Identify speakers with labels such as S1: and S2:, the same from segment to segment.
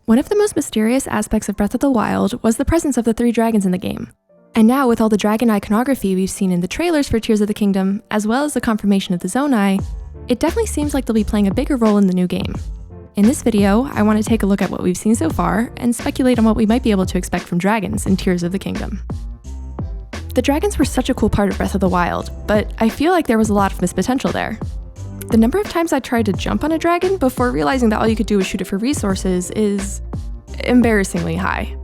S1: One of the most mysterious aspects of Breath of the Wild was the presence of the 3 dragons in the game. And now with all the dragon iconography we've seen in the trailers for Tears of the Kingdom, as well as the confirmation of the Zonai, it definitely seems like they'll be playing a bigger role in the new game. In this video, I want to take a look at what we've seen so far and speculate on what we might be able to expect from dragons in Tears of the Kingdom. The dragons were such a cool part of Breath of the Wild, but I feel like there was a lot of missed potential there. The number of times I tried to jump on a dragon before realizing that all you could do was shoot it for resources is embarrassingly high.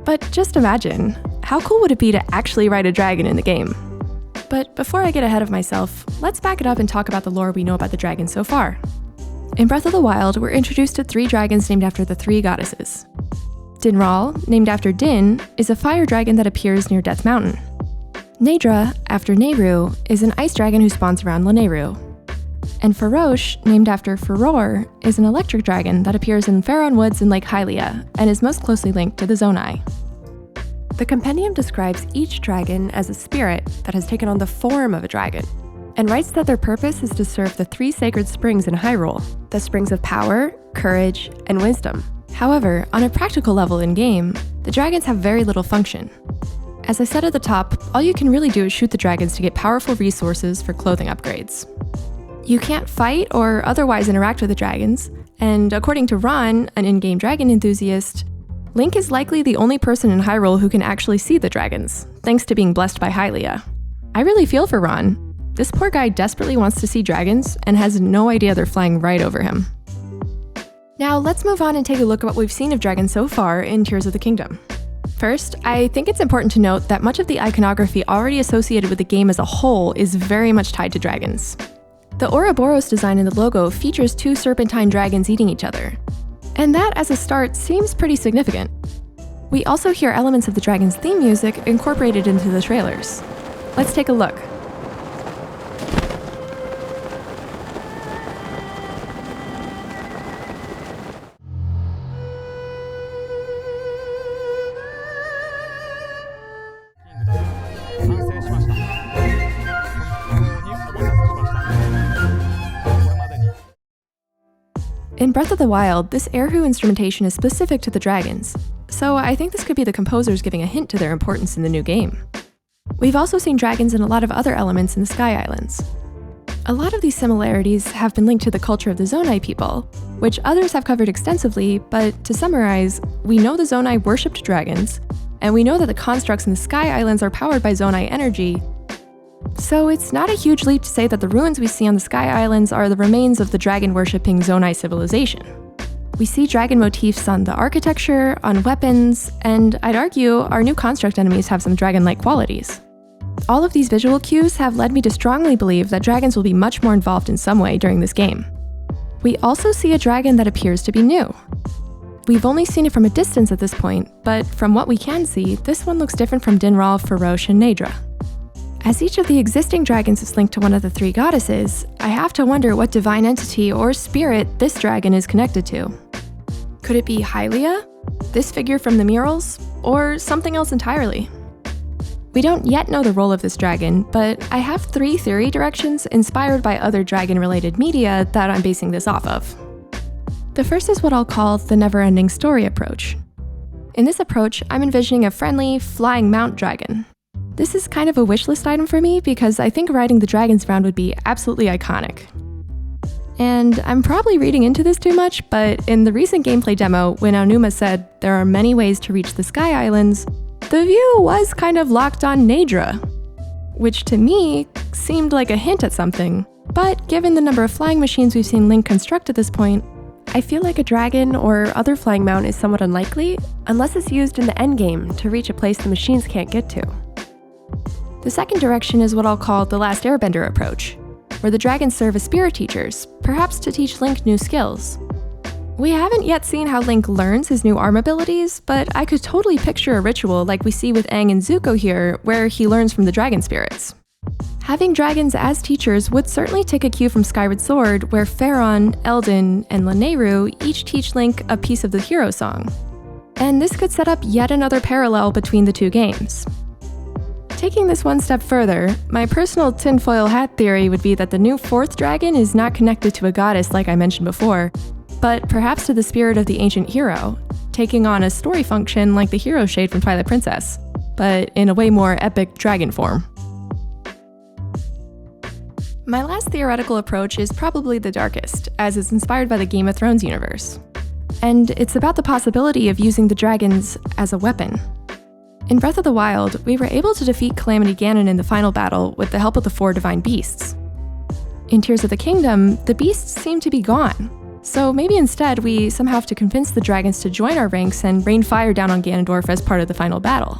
S1: But just imagine, how cool would it be to actually ride a dragon in the game? But before I get ahead of myself, let's back it up and talk about the lore we know about the dragons so far. In Breath of the Wild, we're introduced to 3 dragons named after the 3 goddesses. Dinral, named after Din, is a fire dragon that appears near Death Mountain. Naydra, after Nehru, is an ice dragon who spawns around Lanayru. And Farosh, named after Furor, is an electric dragon that appears in Faron Woods in Lake Hylia and is most closely linked to the Zonai. The compendium describes each dragon as a spirit that has taken on the form of a dragon, and writes that their purpose is to serve the 3 sacred springs in Hyrule, the springs of power, courage, and wisdom. However, on a practical level in-game, the dragons have very little function. As I said at the top, all you can really do is shoot the dragons to get powerful resources for clothing upgrades. You can't fight or otherwise interact with the dragons, and according to Ron, an in-game dragon enthusiast, Link is likely the only person in Hyrule who can actually see the dragons, thanks to being blessed by Hylia. I really feel for Ron. This poor guy desperately wants to see dragons and has no idea they're flying right over him. Now let's move on and take a look at what we've seen of dragons so far in Tears of the Kingdom. First, I think it's important to note that much of the iconography already associated with the game as a whole is very much tied to dragons. The Ouroboros design in the logo features 2 serpentine dragons eating each other, and that as a start seems pretty significant. We also hear elements of the dragon's theme music incorporated into the trailers. Let's take a look. In Breath of the Wild, this Erhu instrumentation is specific to the dragons, so I think this could be the composers giving a hint to their importance in the new game. We've also seen dragons in a lot of other elements in the Sky Islands. A lot of these similarities have been linked to the culture of the Zonai people, which others have covered extensively, but to summarize, we know the Zonai worshipped dragons, and we know that the constructs in the Sky Islands are powered by Zonai energy. So it's not a huge leap to say that the ruins we see on the Sky Islands are the remains of the dragon-worshipping Zonai civilization. We see dragon motifs on the architecture, on weapons, and I'd argue our new construct enemies have some dragon-like qualities. All of these visual cues have led me to strongly believe that dragons will be much more involved in some way during this game. We also see a dragon that appears to be new. We've only seen it from a distance at this point, but from what we can see, this one looks different from Dinral, Farosh, and Naydra. As each of the existing dragons is linked to one of the 3 goddesses, I have to wonder what divine entity or spirit this dragon is connected to. Could it be Hylia, this figure from the murals, or something else entirely? We don't yet know the role of this dragon, but I have 3 theory directions inspired by other dragon-related media that I'm basing this off of. The first is what I'll call the Neverending Story approach. In this approach, I'm envisioning a friendly, flying mount dragon. This is kind of a wishlist item for me because I think riding the dragons around would be absolutely iconic. And I'm probably reading into this too much, but in the recent gameplay demo, when Aonuma said there are many ways to reach the Sky Islands, the view was kind of locked on Naydra, which to me seemed like a hint at something. But given the number of flying machines we've seen Link construct at this point, I feel like a dragon or other flying mount is somewhat unlikely unless it's used in the endgame to reach a place the machines can't get to. The second direction is what I'll call the Last Airbender approach, where the dragons serve as spirit teachers, perhaps to teach Link new skills. We haven't yet seen how Link learns his new arm abilities, but I could totally picture a ritual like we see with Aang and Zuko here, where he learns from the dragon spirits. Having dragons as teachers would certainly take a cue from Skyward Sword, where Faron, Eldin, and Lanayru each teach Link a piece of the hero song. And this could set up yet another parallel between the 2 games. Taking this one step further, my personal tinfoil hat theory would be that the new 4th dragon is not connected to a goddess like I mentioned before, but perhaps to the spirit of the ancient hero, taking on a story function like the hero shade from Twilight Princess, but in a way more epic dragon form. My last theoretical approach is probably the darkest, as it's inspired by the Game of Thrones universe. And it's about the possibility of using the dragons as a weapon. In Breath of the Wild, we were able to defeat Calamity Ganon in the final battle with the help of the 4 divine beasts. In Tears of the Kingdom, the beasts seem to be gone, so maybe instead we somehow have to convince the dragons to join our ranks and rain fire down on Ganondorf as part of the final battle.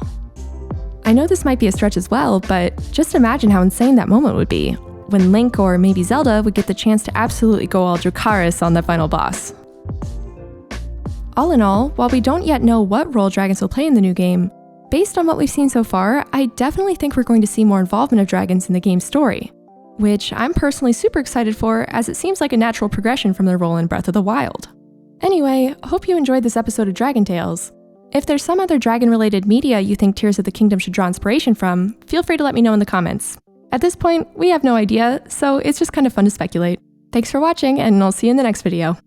S1: I know this might be a stretch as well, but just imagine how insane that moment would be, when Link or maybe Zelda would get the chance to absolutely go all Dracarys on the final boss. All in all, while we don't yet know what role dragons will play in the new game, based on what we've seen so far, I definitely think we're going to see more involvement of dragons in the game's story, which I'm personally super excited for, as it seems like a natural progression from their role in Breath of the Wild. Anyway, hope you enjoyed this episode of Dragon Tales. If there's some other dragon-related media you think Tears of the Kingdom should draw inspiration from, feel free to let me know in the comments. At this point, we have no idea, so it's just kind of fun to speculate. Thanks for watching, and I'll see you in the next video.